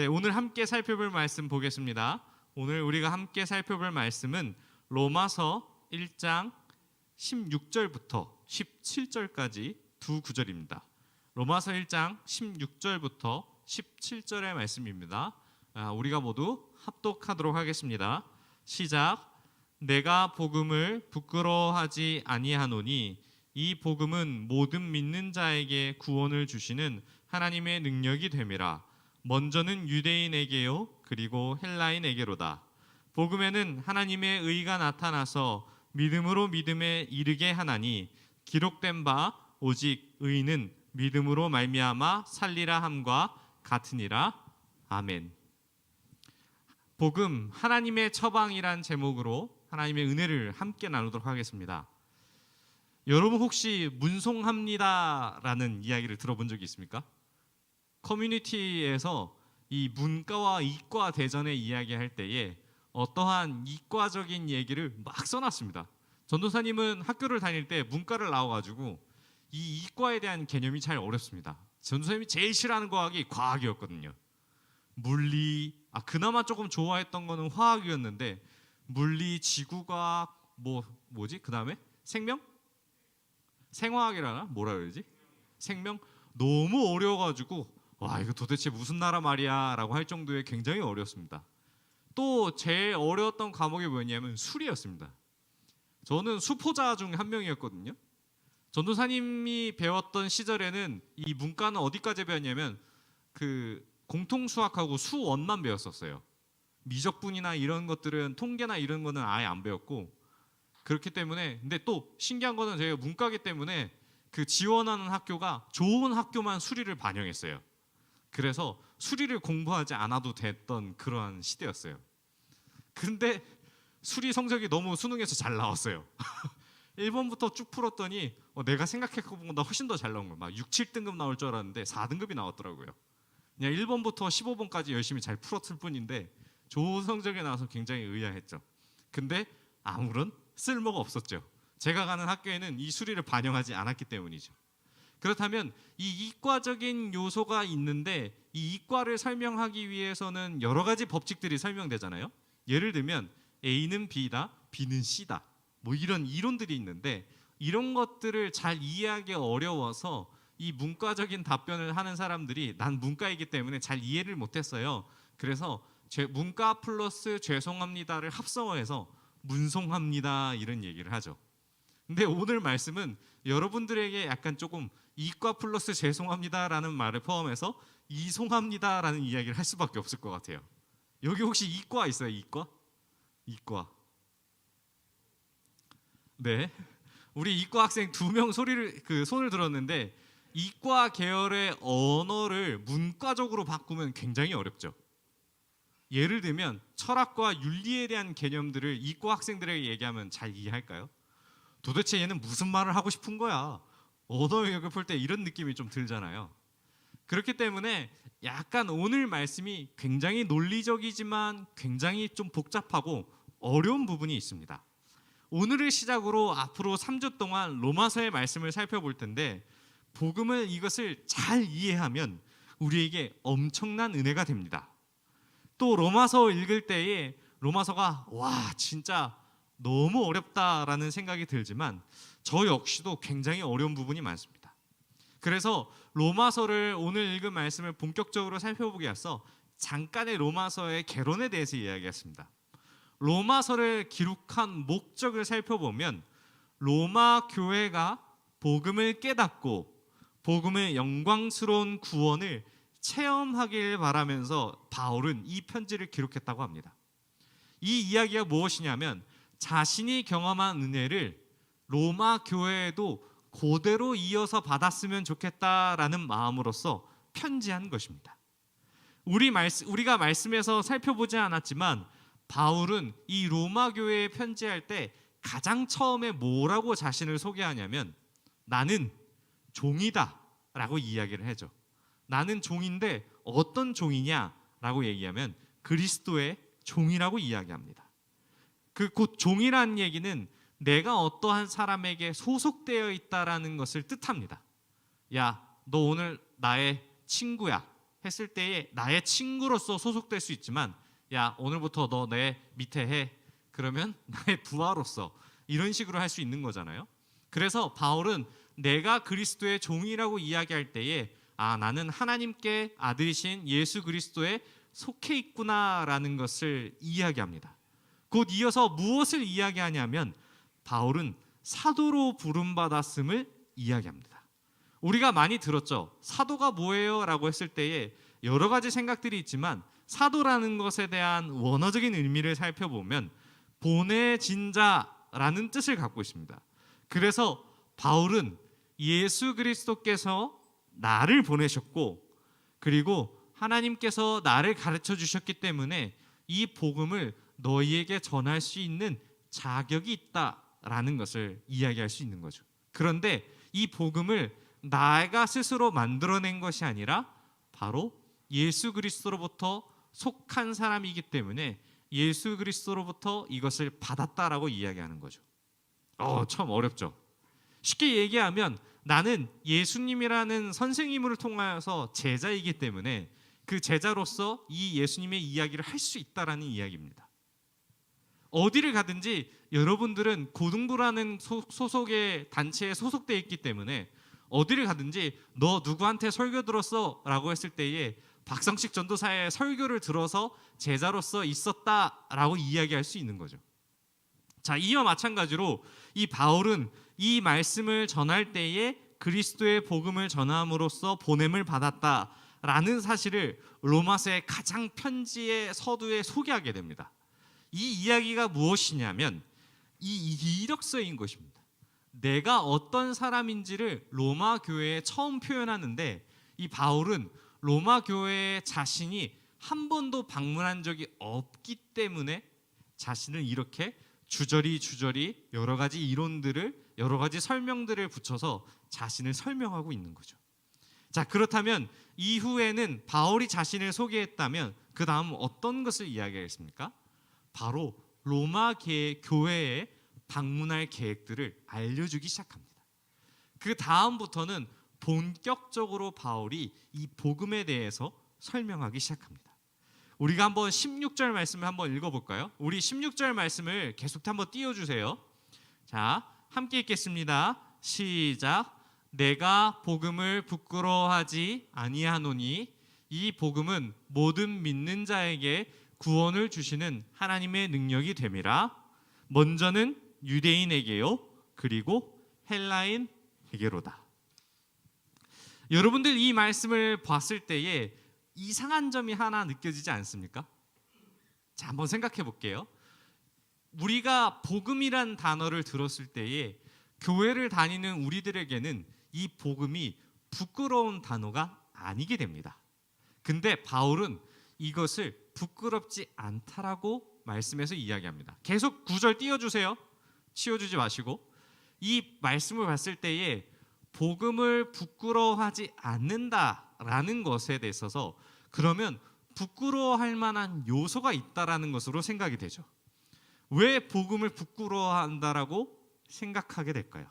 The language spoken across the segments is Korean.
네, 오늘 함께 살펴볼 말씀 보겠습니다. 오늘 우리가 함께 살펴볼 말씀은 로마서 1장 16절부터 17절까지 두 구절입니다. 로마서 1장 16절부터 17절의 말씀입니다. 우리가 모두 합독하도록 하겠습니다. 시작. 내가 복음을 부끄러워하지 아니하노니 이 복음은 모든 믿는 자에게 구원을 주시는 하나님의 능력이 됨이라. 먼저는 유대인에게요 그리고 헬라인에게로다. 복음에는 하나님의 의가 나타나서 믿음으로 믿음에 이르게 하나니 기록된 바 오직 의는 믿음으로 말미암아 살리라 함과 같으니라. 아멘. 복음 하나님의 처방이란 제목으로 하나님의 은혜를 함께 나누도록 하겠습니다. 여러분 혹시 문송합니다라는 이야기를 들어본 적이 있습니까? 커뮤니티에서 이 문과와 이과 대전의 이야기할 때에 어떠한 이과적인 얘기를 막 써놨습니다. 전도사님은 학교를 다닐 때 문과를 나와가지고 이 이과에 대한 개념이 잘 어렵습니다. 전도사님이 제일 싫어하는 과학이 과학이었거든요. 물리, 그나마 조금 좋아했던 거는 화학이었는데 물리, 지구과학, 뭐지? 그 다음에 생명? 생화학이라나? 뭐라 그러지? 생명? 너무 어려워가지고 와 이거 도대체 무슨 나라 말이야 라고 할 정도의 굉장히 어려웠습니다. 또 제일 어려웠던 과목이 뭐였냐면 수리였습니다. 저는 수포자 중 한 명이었거든요. 전도사님이 배웠던 시절에는 이 문과는 어디까지 배웠냐면 그 공통수학하고 수원만 배웠었어요. 미적분이나 이런 것들은 통계나 이런 거는 아예 안 배웠고, 그렇기 때문에 근데 또 신기한 거는 저희가 문과기 때문에 그 지원하는 학교가 좋은 학교만 수리를 반영했어요. 그래서 수리를 공부하지 않아도 됐던 그러한 시대였어요. 근데 수리 성적이 너무 수능에서 잘 나왔어요. 1번부터 쭉 풀었더니 내가 생각했던 것보다 훨씬 더 잘 나온 거예요. 막 6, 7등급 나올 줄 알았는데 4등급이 나왔더라고요. 그냥 1번부터 15번까지 열심히 잘 풀었을 뿐인데 좋은 성적이 나와서 굉장히 의아했죠. 근데 아무런 쓸모가 없었죠. 제가 가는 학교에는 이 수리를 반영하지 않았기 때문이죠. 그렇다면 이 이과적인 요소가 있는데 이 이과를 설명하기 위해서는 여러 가지 법칙들이 설명되잖아요. 예를 들면 A는 B다, B는 C다. 이런 이론들이 있는데 이런 것들을 잘 이해하기 어려워서 이 문과적인 답변을 하는 사람들이 난 문과이기 때문에 잘 이해를 못했어요. 그래서 문과 플러스 죄송합니다를 합성어해서 문송합니다 이런 얘기를 하죠. 근데 오늘 말씀은 여러분들에게 약간 조금 이과 플러스 죄송합니다라는 말을 포함해서 이송합니다라는 이야기를 할 수밖에 없을 것 같아요. 여기 혹시 이과 있어요? 이과? 이과. 네, 우리 이과 학생 2명 손을 들었는데 이과 계열의 언어를 문과적으로 바꾸면 굉장히 어렵죠. 예를 들면 철학과 윤리에 대한 개념들을 이과 학생들에게 얘기하면 잘 이해할까요? 도대체 얘는 무슨 말을 하고 싶은 거야? 언어 영역을 풀 때 이런 느낌이 좀 들잖아요. 그렇기 때문에 약간 오늘 말씀이 굉장히 논리적이지만 굉장히 좀 복잡하고 어려운 부분이 있습니다. 오늘을 시작으로 앞으로 3주 동안 로마서의 말씀을 살펴볼 텐데 복음을 이것을 잘 이해하면 우리에게 엄청난 은혜가 됩니다. 또 로마서 읽을 때에 로마서가 와 진짜 너무 어렵다라는 생각이 들지만 저 역시도 굉장히 어려운 부분이 많습니다. 그래서 로마서를 오늘 읽은 말씀을 본격적으로 살펴보기 앞서 잠깐의 로마서의 개론에 대해서 이야기했습니다. 로마서를 기록한 목적을 살펴보면 로마 교회가 복음을 깨닫고 복음의 영광스러운 구원을 체험하길 바라면서 바울은 이 편지를 기록했다고 합니다. 이 이야기가 무엇이냐면 자신이 경험한 은혜를 로마 교회에도 그대로 이어서 받았으면 좋겠다라는 마음으로서 편지한 것입니다. 우리가 말씀에서 살펴보지 않았지만 바울은 이 로마 교회에 편지할 때 가장 처음에 뭐라고 자신을 소개하냐면 나는 종이다 라고 이야기를 하죠. 나는 종인데 어떤 종이냐라고 얘기하면 그리스도의 종이라고 이야기합니다. 곧 종이라는 얘기는 내가 어떠한 사람에게 소속되어 있다라는 것을 뜻합니다. 야, 너 오늘 나의 친구야 했을 때에 나의 친구로서 소속될 수 있지만, 야, 오늘부터 너 내 밑에 해. 그러면 나의 부하로서 이런 식으로 할 수 있는 거잖아요. 그래서 바울은 내가 그리스도의 종이라고 이야기할 때에 나는 하나님께 아들이신 예수 그리스도에 속해 있구나라는 것을 이야기합니다. 곧 이어서 무엇을 이야기하냐면 바울은 사도로 부름받았음을 이야기합니다. 우리가 많이 들었죠. 사도가 뭐예요? 라고 했을 때에 여러 가지 생각들이 있지만 사도라는 것에 대한 원어적인 의미를 살펴보면 보내진 자라는 뜻을 갖고 있습니다. 그래서 바울은 예수 그리스도께서 나를 보내셨고 그리고 하나님께서 나를 가르쳐 주셨기 때문에 이 복음을 너희에게 전할 수 있는 자격이 있다라는 것을 이야기할 수 있는 거죠. 그런데 이 복음을 내가 스스로 만들어낸 것이 아니라 바로 예수 그리스도로부터 속한 사람이기 때문에 예수 그리스도로부터 이것을 받았다라고 이야기하는 거죠. 참 어렵죠. 쉽게 얘기하면 나는 예수님이라는 선생님을 통하여서 제자이기 때문에 그 제자로서 이 예수님의 이야기를 할 수 있다라는 이야기입니다. 어디를 가든지 여러분들은 고등부라는 소속의 단체에 소속되어 있기 때문에 어디를 가든지 너 누구한테 설교 들었어? 라고 했을 때에 박성식 전도사의 설교를 들어서 제자로서 있었다라고 이야기할 수 있는 거죠. 자, 이와 마찬가지로 이 바울은 이 말씀을 전할 때에 그리스도의 복음을 전함으로써 보냄을 받았다라는 사실을 로마서의 가장 편지의 서두에 소개하게 됩니다. 이 이야기가 무엇이냐면 이 이력서인 것입니다. 내가 어떤 사람인지를 로마 교회에 처음 표현하는데 이 바울은 로마 교회에 자신이 한 번도 방문한 적이 없기 때문에 자신을 이렇게 주저리 여러 가지 이론들을 여러 가지 설명들을 붙여서 자신을 설명하고 있는 거죠. 자, 그렇다면 이후에는 바울이 자신을 소개했다면 그 다음 어떤 것을 이야기했습니까? 바로 로마 교회에 방문할 계획들을 알려주기 시작합니다. 그 다음부터는 본격적으로 바울이 이 복음에 대해서 설명하기 시작합니다. 우리가 한번 16절 말씀을 한번 읽어볼까요? 우리 16절 말씀을 계속 한번 띄워주세요. 자, 함께 읽겠습니다. 시작. 내가 복음을 부끄러워하지 아니하노니 이 복음은 모든 믿는 자에게 구원을 주시는 하나님의 능력이 됨이라. 먼저는 유대인에게요 그리고 헬라인에게로다. 여러분들 이 말씀을 봤을 때에 이상한 점이 하나 느껴지지 않습니까? 자, 한번 생각해 볼게요. 우리가 복음이란 단어를 들었을 때에 교회를 다니는 우리들에게는 이 복음이 부끄러운 단어가 아니게 됩니다. 근데 바울은 이것을 부끄럽지 않다라고 말씀에서 이야기합니다. 계속 9절 띄워주세요. 치워주지 마시고. 이 말씀을 봤을 때에 복음을 부끄러워하지 않는다라는 것에 대해서 그러면 부끄러워할 만한 요소가 있다라는 것으로 생각이 되죠. 왜 복음을 부끄러워한다라고 생각하게 될까요?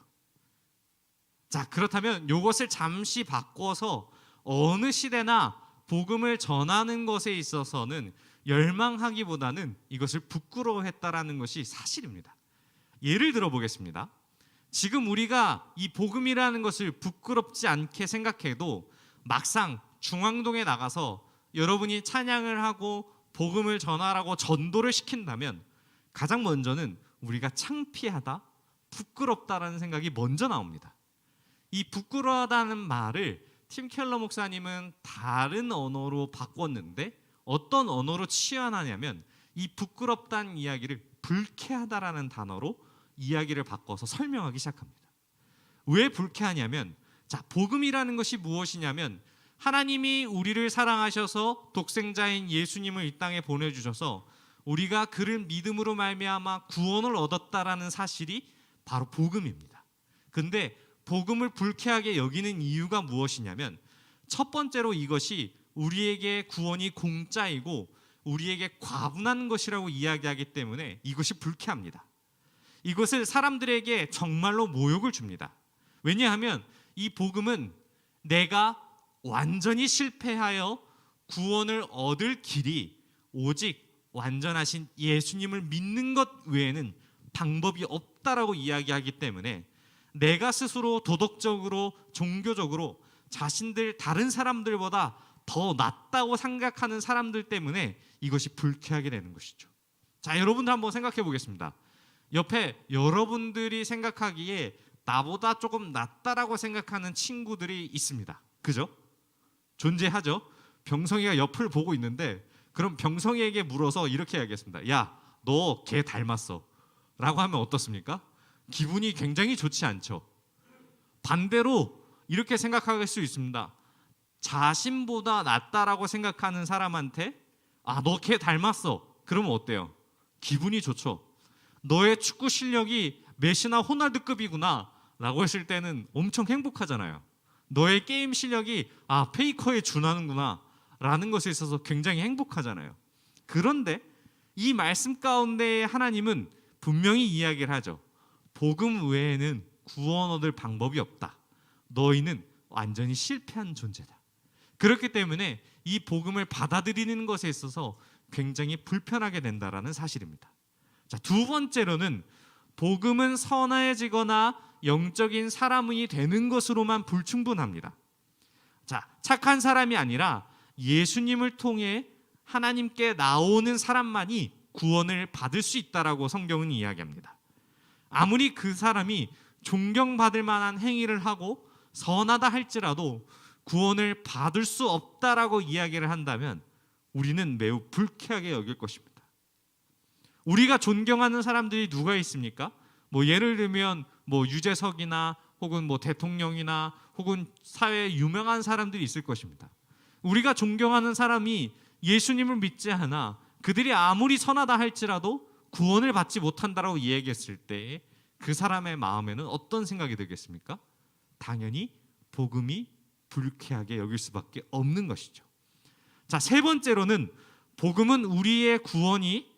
자, 그렇다면 이것을 잠시 바꿔서 어느 시대나 복음을 전하는 것에 있어서는 열망하기보다는 이것을 부끄러워했다라는 것이 사실입니다. 예를 들어 보겠습니다. 지금 우리가 이 복음이라는 것을 부끄럽지 않게 생각해도 막상 중앙동에 나가서 여러분이 찬양을 하고 복음을 전하라고 전도를 시킨다면 가장 먼저는 우리가 창피하다, 부끄럽다라는 생각이 먼저 나옵니다. 이 부끄러워하다는 말을 팀 켈러 목사님은 다른 언어로 바꿨는데 어떤 언어로 치환하냐면 이 부끄럽다는 이야기를 불쾌하다라는 단어로 이야기를 바꿔서 설명하기 시작합니다. 왜 불쾌하냐면 자, 복음이라는 것이 무엇이냐면 하나님이 우리를 사랑하셔서 독생자인 예수님을 이 땅에 보내주셔서 우리가 그를 믿음으로 말미암아 구원을 얻었다라는 사실이 바로 복음입니다. 근데 복음을 불쾌하게 여기는 이유가 무엇이냐면 첫 번째로 이것이 우리에게 구원이 공짜이고 우리에게 과분한 것이라고 이야기하기 때문에 이것이 불쾌합니다. 이것을 사람들에게 정말로 모욕을 줍니다. 왜냐하면 이 복음은 내가 완전히 실패하여 구원을 얻을 길이 오직 완전하신 예수님을 믿는 것 외에는 방법이 없다라고 이야기하기 때문에 내가 스스로 도덕적으로 종교적으로 자신들 다른 사람들보다 더 낫다고 생각하는 사람들 때문에 이것이 불쾌하게 되는 것이죠. 자, 여러분들 한번 생각해 보겠습니다. 옆에 여러분들이 생각하기에 나보다 조금 낫다라고 생각하는 친구들이 있습니다. 그죠? 존재하죠. 병성이가 옆을 보고 있는데 그럼 병성이에게 물어서 이렇게 해야겠습니다. 야, 너 걔 닮았어 라고 하면 어떻습니까? 기분이 굉장히 좋지 않죠. 반대로 이렇게 생각할 수 있습니다. 자신보다 낫다라고 생각하는 사람한테 너 걔 닮았어. 그러면 어때요? 기분이 좋죠. 너의 축구 실력이 메시나 호날두급이구나 라고 했을 때는 엄청 행복하잖아요. 너의 게임 실력이 페이커에 준하는구나 라는 것에 있어서 굉장히 행복하잖아요. 그런데 이 말씀 가운데 하나님은 분명히 이야기를 하죠. 복음 외에는 구원 얻을 방법이 없다. 너희는 완전히 실패한 존재다. 그렇기 때문에 이 복음을 받아들이는 것에 있어서 굉장히 불편하게 된다라는 사실입니다. 자, 두 번째로는 복음은 선해지거나 영적인 사람이 되는 것으로만 불충분합니다. 자, 착한 사람이 아니라 예수님을 통해 하나님께 나오는 사람만이 구원을 받을 수 있다라고 성경은 이야기합니다. 아무리 그 사람이 존경받을 만한 행위를 하고 선하다 할지라도 구원을 받을 수 없다라고 이야기를 한다면 우리는 매우 불쾌하게 여길 것입니다. 우리가 존경하는 사람들이 누가 있습니까? 예를 들면 유재석이나 혹은 대통령이나 혹은 사회에 유명한 사람들이 있을 것입니다. 우리가 존경하는 사람이 예수님을 믿지 않아 그들이 아무리 선하다 할지라도 구원을 받지 못한다라고 이야기했을 때 그 사람의 마음에는 어떤 생각이 들겠습니까? 당연히 복음이 불쾌하게 여길 수밖에 없는 것이죠. 자, 세 번째로는 복음은 우리의 구원이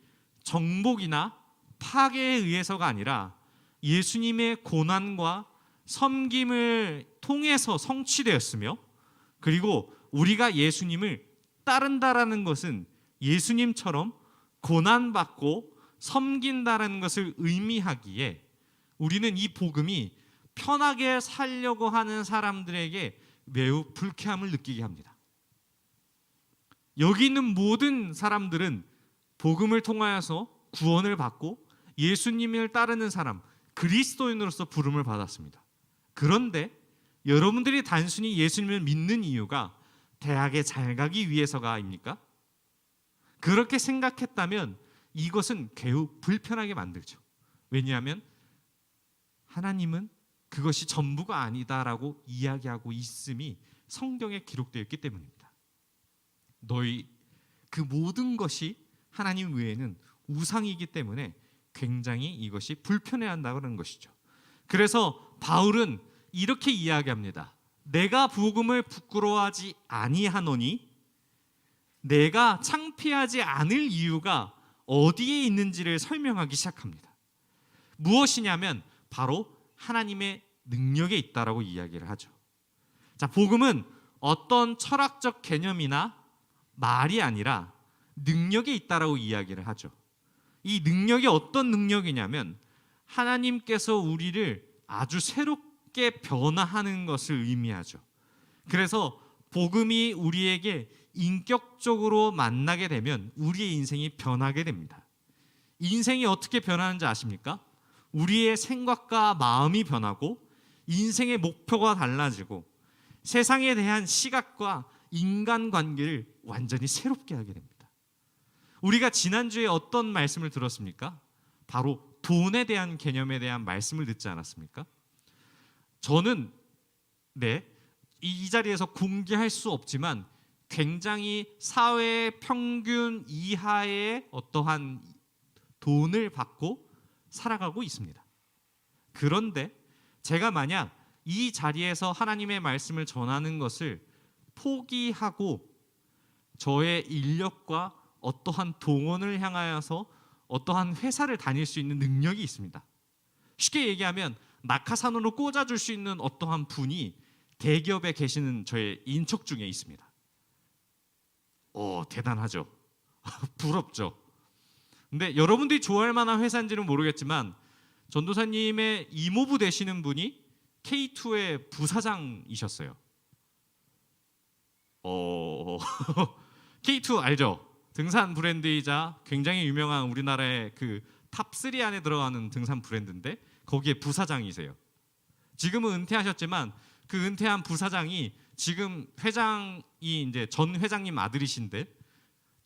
정복이나 파괴에 의해서가 아니라 예수님의 고난과 섬김을 통해서 성취되었으며, 그리고 우리가 예수님을 따른다라는 것은 예수님처럼 고난받고 섬긴다라는 것을 의미하기에 우리는 이 복음이 편하게 살려고 하는 사람들에게 매우 불쾌함을 느끼게 합니다. 여기 있는 모든 사람들은 복음을 통하여서 구원을 받고 예수님을 따르는 사람, 그리스도인으로서 부름을 받았습니다. 그런데 여러분들이 단순히 예수님을 믿는 이유가 대학에 잘 가기 위해서가 아닙니까? 그렇게 생각했다면 이것은 매우 불편하게 만들죠. 왜냐하면 하나님은 그것이 전부가 아니다라고 이야기하고 있음이 성경에 기록되어 있기 때문입니다. 너희 그 모든 것이 하나님 외에는 우상이기 때문에 굉장히 이것이 불편해한다는 것이죠. 그래서 바울은 이렇게 이야기합니다. 내가 복음을 부끄러워하지 아니하노니 내가 창피하지 않을 이유가 어디에 있는지를 설명하기 시작합니다. 무엇이냐면 바로 하나님의 능력에 있다라고 이야기를 하죠. 자, 복음은 어떤 철학적 개념이나 말이 아니라 능력에 있다라고 이야기를 하죠. 이 능력이 어떤 능력이냐면 하나님께서 우리를 아주 새롭게 변화하는 것을 의미하죠. 그래서 복음이 우리에게 인격적으로 만나게 되면 우리의 인생이 변하게 됩니다. 인생이 어떻게 변하는지 아십니까? 우리의 생각과 마음이 변하고 인생의 목표가 달라지고 세상에 대한 시각과 인간관계를 완전히 새롭게 하게 됩니다. 우리가 지난주에 어떤 말씀을 들었습니까? 바로 돈에 대한 개념에 대한 말씀을 듣지 않았습니까? 저는 이 자리에서 공개할 수 없지만 굉장히 사회 평균 이하의 어떠한 돈을 받고 살아가고 있습니다. 그런데 제가 만약 이 자리에서 하나님의 말씀을 전하는 것을 포기하고 저의 인력과 어떠한 동원을 향하여서 어떠한 회사를 다닐 수 있는 능력이 있습니다. 쉽게 얘기하면 낙하산으로 꽂아줄 수 있는 어떠한 분이 대기업에 계시는 저의 인척 중에 있습니다. 대단하죠. 부럽죠. 근데 여러분들이 좋아할 만한 회사인지는 모르겠지만 전도사님의 이모부 되시는 분이 K2의 부사장이셨어요. K2 알죠? 등산 브랜드이자 굉장히 유명한 우리나라의 그 탑3 안에 들어가는 등산 브랜드인데 거기에 부사장이세요. 지금은 은퇴하셨지만 그 은퇴한 부사장이 지금 회장이 이제 전 회장님 아들이신데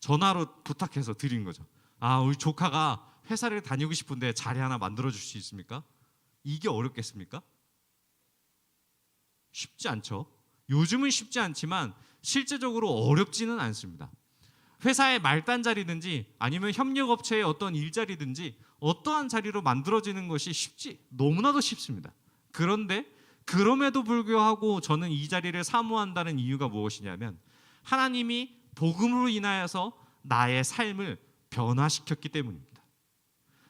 전화로 부탁해서 드린 거죠. 우리 조카가 회사를 다니고 싶은데 자리 하나 만들어 줄 수 있습니까? 이게 어렵겠습니까? 쉽지 않죠. 요즘은 쉽지 않지만 실제적으로 어렵지는 않습니다. 회사의 말단 자리든지 아니면 협력업체의 어떤 일자리든지 어떠한 자리로 만들어지는 것이 너무나도 쉽습니다. 그런데 그럼에도 불구하고 저는 이 자리를 사모한다는 이유가 무엇이냐면 하나님이 복음으로 인하여서 나의 삶을 변화시켰기 때문입니다.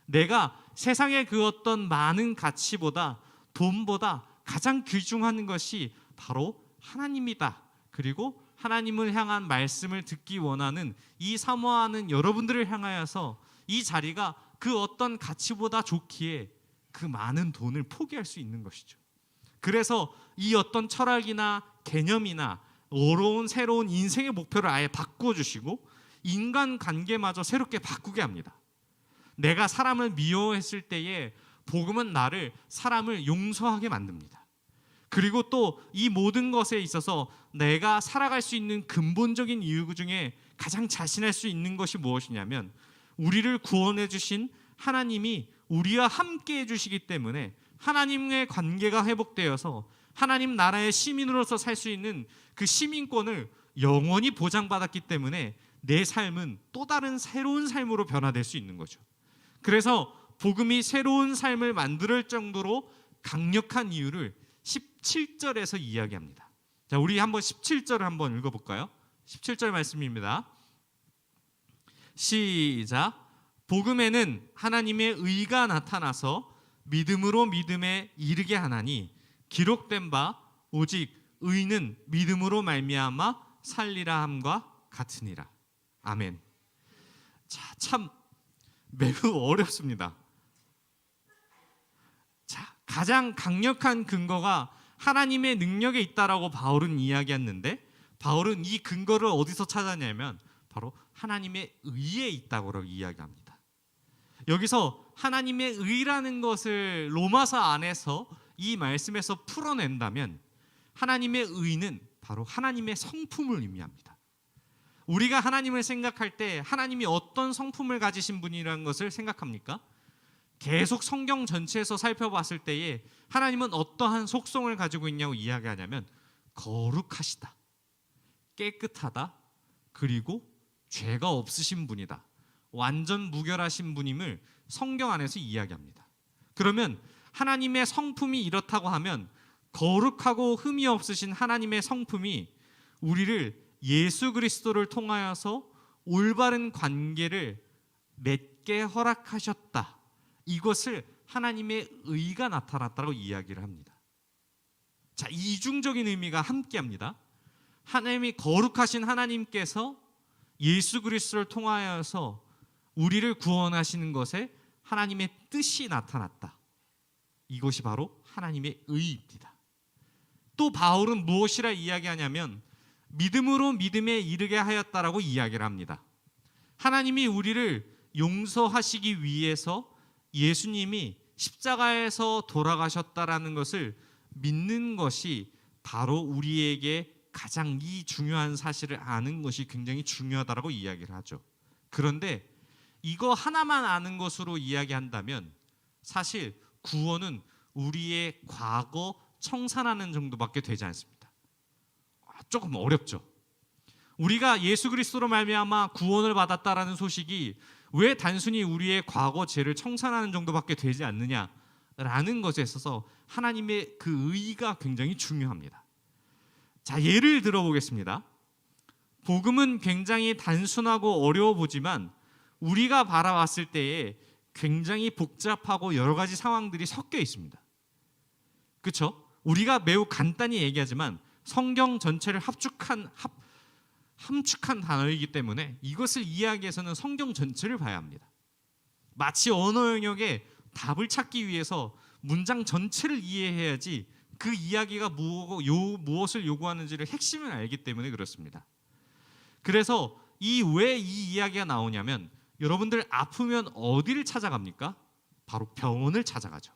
내가 세상의 그 어떤 많은 가치보다 돈보다 가장 귀중한 것이 바로 하나님이다. 그리고 하나님을 향한 말씀을 듣기 원하는 이 사모하는 여러분들을 향하여서 이 자리가 그 어떤 가치보다 좋기에 그 많은 돈을 포기할 수 있는 것이죠. 그래서 이 어떤 철학이나 개념이나 어려운 새로운 인생의 목표를 아예 바꿔주시고 인간관계마저 새롭게 바꾸게 합니다. 내가 사람을 미워했을 때에 복음은 사람을 용서하게 만듭니다. 그리고 또 이 모든 것에 있어서 내가 살아갈 수 있는 근본적인 이유 중에 가장 자신할 수 있는 것이 무엇이냐면 우리를 구원해 주신 하나님이 우리와 함께 해주시기 때문에 하나님의 관계가 회복되어서 하나님 나라의 시민으로서 살 수 있는 그 시민권을 영원히 보장받았기 때문에 내 삶은 또 다른 새로운 삶으로 변화될 수 있는 거죠. 그래서 복음이 새로운 삶을 만들 정도로 강력한 이유를 17절에서 이야기합니다. 자, 우리 한번 17절을 한번 읽어볼까요? 17절 말씀입니다. 시작. 복음에는 하나님의 의가 나타나서 믿음으로 믿음에 이르게 하나니 기록된 바 오직 의는 믿음으로 말미암아 살리라 함과 같으니라. 아멘. 자, 참 매우 어렵습니다. 자, 가장 강력한 근거가 하나님의 능력에 있다라고 바울은 이야기했는데 바울은 이 근거를 어디서 찾았냐면 바로 하나님의 의에 있다고 이야기합니다. 여기서 하나님의 의라는 것을 로마서 안에서 이 말씀에서 풀어낸다면 하나님의 의는 바로 하나님의 성품을 의미합니다. 우리가 하나님을 생각할 때 하나님이 어떤 성품을 가지신 분이라는 것을 생각합니까? 계속 성경 전체에서 살펴봤을 때에 하나님은 어떠한 속성을 가지고 있냐고 이야기하냐면 거룩하시다, 깨끗하다, 그리고 죄가 없으신 분이다, 완전 무결하신 분임을 성경 안에서 이야기합니다. 그러면 하나님의 성품이 이렇다고 하면 거룩하고 흠이 없으신 하나님의 성품이 우리를 예수 그리스도를 통하여서 올바른 관계를 맺게 허락하셨다. 이것을 하나님의 의가 나타났다고 이야기를 합니다. 자, 이중적인 의미가 함께합니다. 하나님이 거룩하신 하나님께서 예수 그리스도를 통하여서 우리를 구원하시는 것에 하나님의 뜻이 나타났다. 이것이 바로 하나님의 의입니다. 또 바울은 무엇이라 이야기하냐면 믿음으로 믿음에 이르게 하였다라고 이야기를 합니다. 하나님이 우리를 용서하시기 위해서 예수님이 십자가에서 돌아가셨다라는 것을 믿는 것이 바로 우리에게 가장 이 중요한 사실을 아는 것이 굉장히 중요하다라고 이야기를 하죠. 그런데 이거 하나만 아는 것으로 이야기한다면 사실 구원은 우리의 과거 청산하는 정도밖에 되지 않습니다. 조금 어렵죠. 우리가 예수 그리스도로 말미암아 구원을 받았다라는 소식이 왜 단순히 우리의 과거 죄를 청산하는 정도밖에 되지 않느냐라는 것에 있어서 하나님의 그 의의가 굉장히 중요합니다. 자, 예를 들어보겠습니다. 복음은 굉장히 단순하고 어려워 보지만 우리가 바라봤을 때에 굉장히 복잡하고 여러 가지 상황들이 섞여 있습니다. 그렇죠? 우리가 매우 간단히 얘기하지만 성경 전체를 함축한 단어이기 때문에 이것을 이해하기 위해서는 성경 전체를 봐야 합니다. 마치 언어 영역에 답을 찾기 위해서 문장 전체를 이해해야지 그 이야기가 무엇을 요구하는지를 핵심을 알기 때문에 그렇습니다. 그래서 왜 이 이야기가 나오냐면, 여러분들 아프면 어디를 찾아갑니까? 바로 병원을 찾아가죠.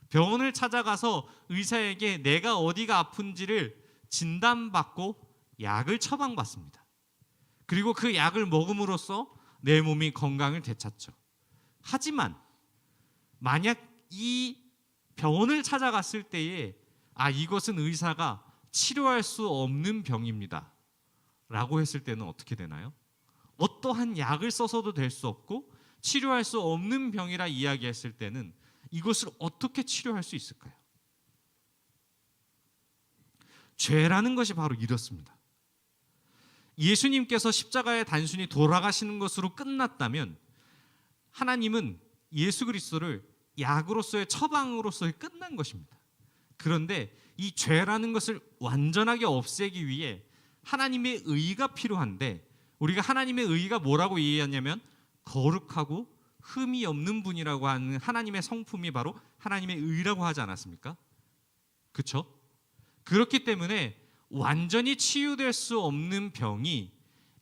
병원을 찾아가서 의사에게 내가 어디가 아픈지를 진단받고 약을 처방받습니다. 그리고 그 약을 먹음으로써 내 몸이 건강을 되찾죠. 하지만 만약 이 병원을 찾아갔을 때에 이것은 의사가 치료할 수 없는 병입니다 라고 했을 때는 어떻게 되나요? 어떠한 약을 써서도 될 수 없고 치료할 수 없는 병이라 이야기했을 때는 이것을 어떻게 치료할 수 있을까요? 죄라는 것이 바로 이렇습니다. 예수님께서 십자가에 단순히 돌아가시는 것으로 끝났다면 하나님은 예수 그리스도를 약으로서의 처방으로서의 끝난 것입니다. 그런데 이 죄라는 것을 완전하게 없애기 위해 하나님의 의가 필요한데, 우리가 하나님의 의가 뭐라고 이해하냐면 거룩하고 흠이 없는 분이라고 하는 하나님의 성품이 바로 하나님의 의라고 하지 않았습니까? 그렇죠? 그렇기 때문에 완전히 치유될 수 없는 병이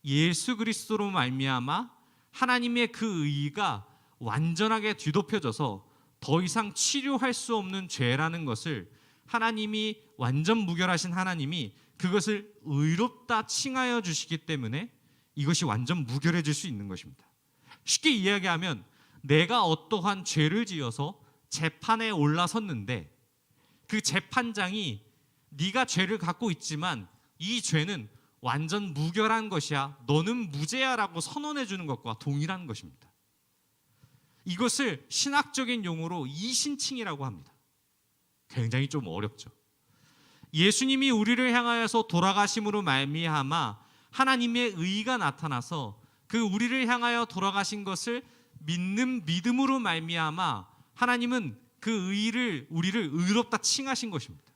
예수 그리스도로 말미암아 하나님의 그 의가 완전하게 뒤덮여져서 더 이상 치료할 수 없는 죄라는 것을 하나님이, 완전 무결하신 하나님이 그것을 의롭다 칭하여 주시기 때문에 이것이 완전 무결해질 수 있는 것입니다. 쉽게 이야기하면 내가 어떠한 죄를 지어서 재판에 올라섰는데 그 재판장이 네가 죄를 갖고 있지만 이 죄는 완전 무결한 것이야, 너는 무죄야 라고 선언해 주는 것과 동일한 것입니다. 이것을 신학적인 용어로 이신칭이라고 합니다. 굉장히 좀 어렵죠. 예수님이 우리를 향하여서 돌아가심으로 말미암아 하나님의 의가 나타나서 그 우리를 향하여 돌아가신 것을 믿는 믿음으로 말미암아 하나님은 그 우리를 의롭다 칭하신 것입니다.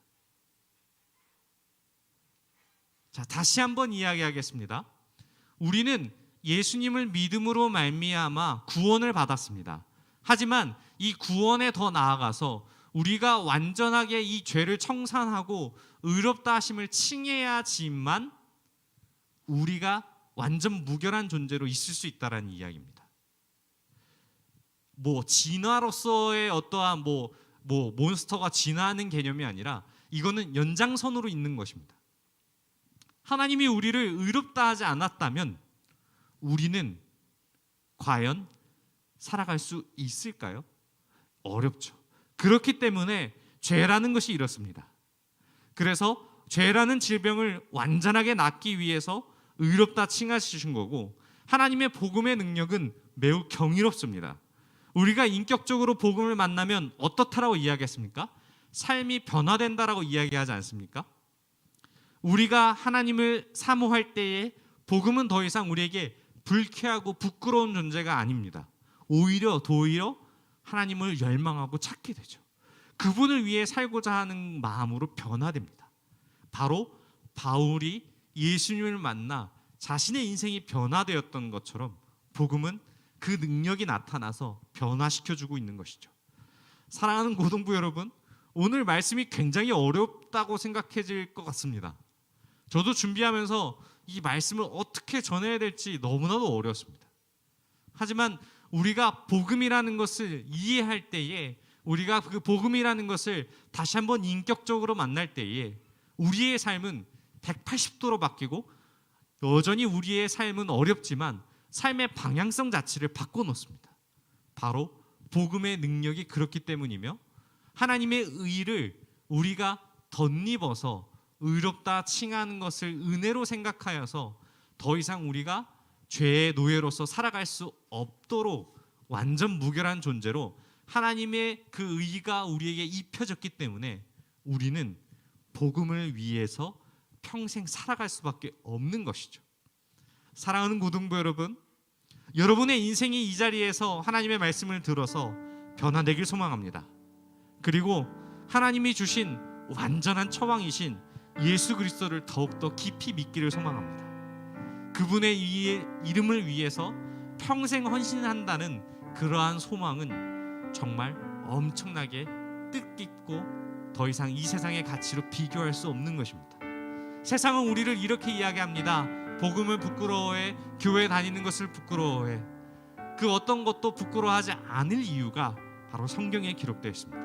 자, 다시 한번 이야기하겠습니다. 우리는 예수님을 믿음으로 말미암아 구원을 받았습니다. 하지만 이 구원에 더 나아가서 우리가 완전하게 이 죄를 청산하고 의롭다 하심을 칭해야지만 우리가 완전 무결한 존재로 있을 수 있다는 이야기입니다. 진화로서의 어떠한 몬스터가 진화하는 개념이 아니라 이거는 연장선으로 있는 것입니다. 하나님이 우리를 의롭다 하지 않았다면 우리는 과연 살아갈 수 있을까요? 어렵죠. 그렇기 때문에 죄라는 것이 이렇습니다. 그래서 죄라는 질병을 완전하게 낫기 위해서 의롭다 칭하시신 거고, 하나님의 복음의 능력은 매우 경이롭습니다. 우리가 인격적으로 복음을 만나면 어떻다라고 이야기했습니까? 삶이 변화된다라고 이야기하지 않습니까? 우리가 하나님을 사모할 때에 복음은 더 이상 우리에게 불쾌하고 부끄러운 존재가 아닙니다. 오히려 하나님을 열망하고 찾게 되죠. 그분을 위해 살고자 하는 마음으로 변화됩니다. 바로 바울이 예수님을 만나 자신의 인생이 변화되었던 것처럼 복음은 그 능력이 나타나서 변화시켜주고 있는 것이죠. 사랑하는 고등부 여러분, 오늘 말씀이 굉장히 어렵다고 생각해질 것 같습니다. 저도 준비하면서 이 말씀을 어떻게 전해야 될지 너무나도 어려웠습니다. 하지만 우리가 복음이라는 것을 이해할 때에, 우리가 그 복음이라는 것을 다시 한번 인격적으로 만날 때에 우리의 삶은 180도로 바뀌고, 여전히 우리의 삶은 어렵지만 삶의 방향성 자체를 바꿔놓습니다. 바로 복음의 능력이 그렇기 때문이며, 하나님의 의를 우리가 덧입어서 의롭다 칭하는 것을 은혜로 생각하여서 더 이상 우리가 죄의 노예로서 살아갈 수 없도록 완전 무결한 존재로 하나님의 그 의가 우리에게 입혀졌기 때문에 우리는 복음을 위해서 평생 살아갈 수밖에 없는 것이죠. 사랑하는 고등부 여러분, 여러분의 인생이 이 자리에서 하나님의 말씀을 들어서 변화되길 소망합니다. 그리고 하나님이 주신 완전한 처방이신 예수 그리스도를 더욱더 깊이 믿기를 소망합니다. 그분의 이름을 위해서 평생 헌신한다는 그러한 소망은 정말 엄청나게 뜻깊고 더 이상 이 세상의 가치로 비교할 수 없는 것입니다. 세상은 우리를 이렇게 이야기합니다. 복음을 부끄러워해, 교회 다니는 것을 부끄러워해. 그 어떤 것도 부끄러워하지 않을 이유가 바로 성경에 기록되어 있습니다.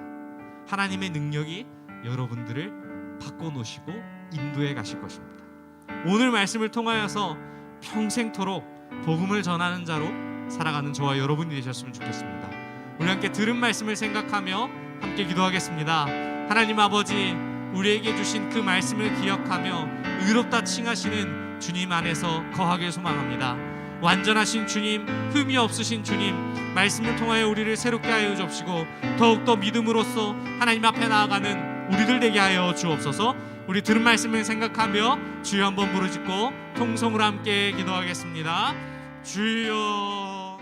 하나님의 능력이 여러분들을 바꿔놓으시고 인도해 가실 것입니다. 오늘 말씀을 통하여서 평생토록 복음을 전하는 자로 살아가는 저와 여러분이 되셨으면 좋겠습니다. 우리 함께 들은 말씀을 생각하며 함께 기도하겠습니다. 하나님 아버지, 우리에게 주신 그 말씀을 기억하며 의롭다 칭하시는 주님 안에서 거하길 소망합니다. 완전하신 주님, 흠이 없으신 주님, 말씀을 통하여 우리를 새롭게 하여 주옵시고 더욱더 믿음으로써 하나님 앞에 나아가는 우리들 되게 하여 주옵소서. 우리 들은 말씀을 생각하며 주여 한번 부르짖고 통성으로 함께 기도하겠습니다. 주여.